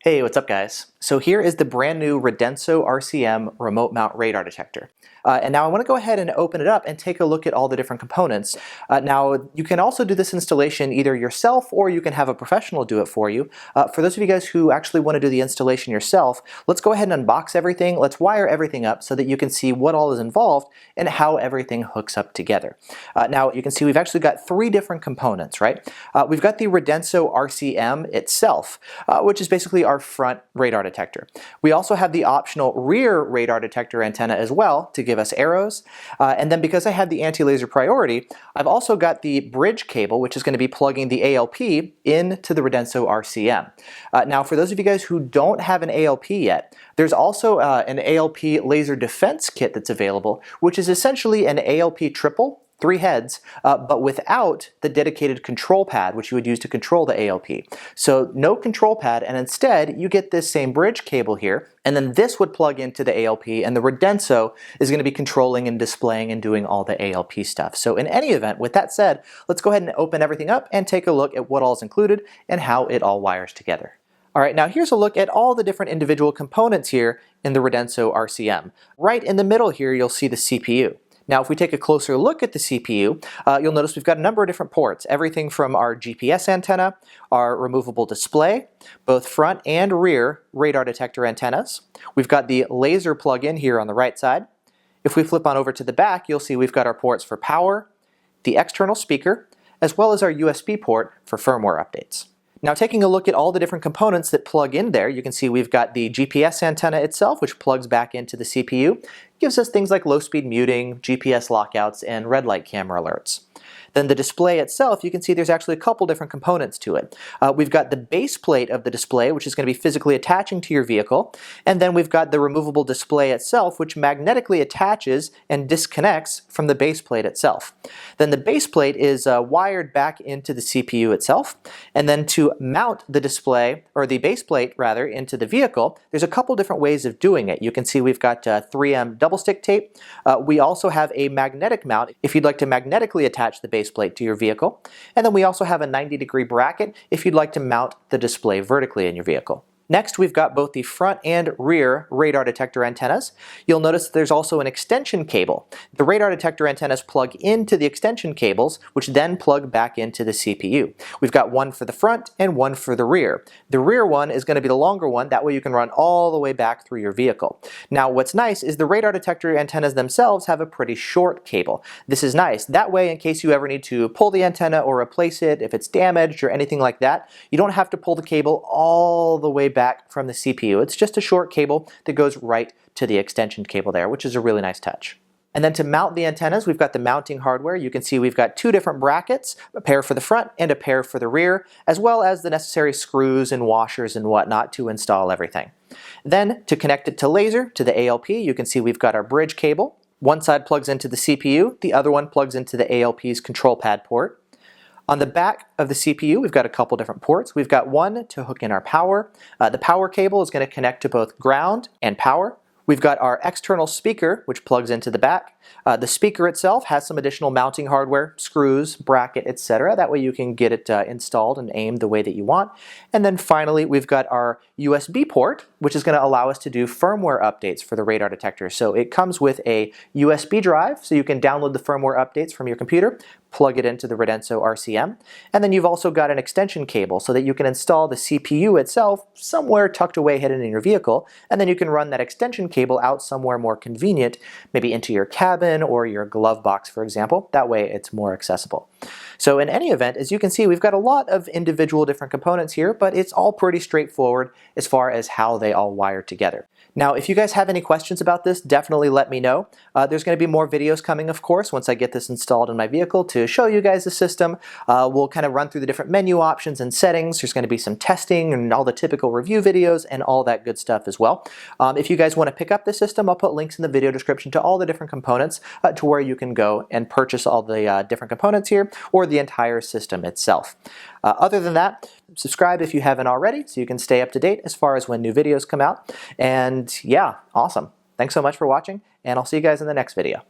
Hey, what's up guys? So here is the brand new Radenso RC M remote mount radar detector. And now I want to go ahead and open it up and take a look at all the different components. Now you can also do this installation either yourself or you can have a professional do it for you. For those of you guys who actually want to do the installation yourself, let's go ahead and unbox everything. Let's wire everything up so that you can see what all is involved and how everything hooks up together. Now you can see we've actually got three different components, right? We've got the Radenso RC M itself, which is basically our front radar detector. We also have the optional rear radar detector antenna as well to give us arrows. And then because I have the anti-laser priority, I've also got the bridge cable, which is going to be plugging the ALP into the Radenso RC M. Now for those of you guys who don't have an ALP yet, there's also an ALP Laser Defense Kit that's available, which is essentially an ALP triple, 3 heads, but without the dedicated control pad, which you would use to control the ALP. So no control pad, and instead you get this same bridge cable here, and then this would plug into the ALP, and the Radenso is going to be controlling and displaying and doing all the ALP stuff. So in any event, with that said, let's go ahead and open everything up and take a look at what all is included and how it all wires together. All right, now here's a look at all the different individual components here in the Radenso RC M. Right in the middle here, you'll see the CPU. Now if we take a closer look at the CPU, you'll notice we've got a number of different ports, everything from our GPS antenna, our removable display, both front and rear radar detector antennas. We've got the laser plug-in here on the right side. If we flip on over to the back, you'll see we've got our ports for power, the external speaker, as well as our USB port for firmware updates. Now taking a look at all the different components that plug in there, you can see we've got the GPS antenna itself, which plugs back into the CPU. Gives us things like low speed muting, GPS lockouts, and red light camera alerts. Then the display itself, you can see there's actually a couple different components to it. We've got the base plate of the display, which is going to be physically attaching to your vehicle, and then we've got the removable display itself, which magnetically attaches and disconnects from the base plate itself. Then the base plate is wired back into the CPU itself, and then to mount the display, or the base plate rather, into the vehicle, there's a couple different ways of doing it. You can see we've got 3M double stick tape. We also have a magnetic mount if you'd like to magnetically attach the base plate to your vehicle. And then we also have a 90-degree bracket if you'd like to mount the display vertically in your vehicle. Next, we've got both the front and rear radar detector antennas. You'll notice there's also an extension cable. The radar detector antennas plug into the extension cables, which then plug back into the CPU. We've got one for the front and one for the rear. The rear one is going to be the longer one, that way you can run all the way back through your vehicle. Now what's nice is the radar detector antennas themselves have a pretty short cable. This is nice. That way, in case you ever need to pull the antenna or replace it, if it's damaged or anything like that, you don't have to pull the cable all the way back from the CPU. It's just a short cable that goes right to the extension cable there, which is a really nice touch. And then to mount the antennas, we've got the mounting hardware. You can see we've got 2 different brackets, a pair for the front and a pair for the rear, as well as the necessary screws and washers and whatnot to install everything. Then to connect it to laser, to the ALP, you can see we've got our bridge cable. One side plugs into the CPU, the other one plugs into the ALP's control pad port. On the back of the CPU, we've got a couple different ports. We've got one to hook in our power. The power cable is going to connect to both ground and power. We've got our external speaker, which plugs into the back. The speaker itself has some additional mounting hardware, screws, bracket, etc. That way you can get it installed and aimed the way that you want. And then finally, we've got our USB port, which is going to allow us to do firmware updates for the radar detector. So it comes with a USB drive, so you can download the firmware updates from your computer, plug it into the Radenso RC M, and then you've also got an extension cable so that you can install the CPU itself somewhere tucked away hidden in your vehicle, and then you can run that extension cable out somewhere more convenient, maybe into your cabin or your glove box, for example. That way it's more accessible. So in any event, as you can see, we've got a lot of individual different components here, but it's all pretty straightforward as far as how they all wire together. Now, if you guys have any questions about this, definitely let me know. There's going to be more videos coming, of course, once I get this installed in my vehicle to show you guys the system. We'll kind of run through the different menu options and settings. There's going to be some testing and all the typical review videos and all that good stuff as well. If you guys want to pick up the system, I'll put links in the video description to all the different components to where you can go and purchase all the different components here or the entire system itself. Other than that, subscribe if you haven't already so you can stay up to date as far as when new videos come out. And yeah, awesome. Thanks so much for watching, and I'll see you guys in the next video.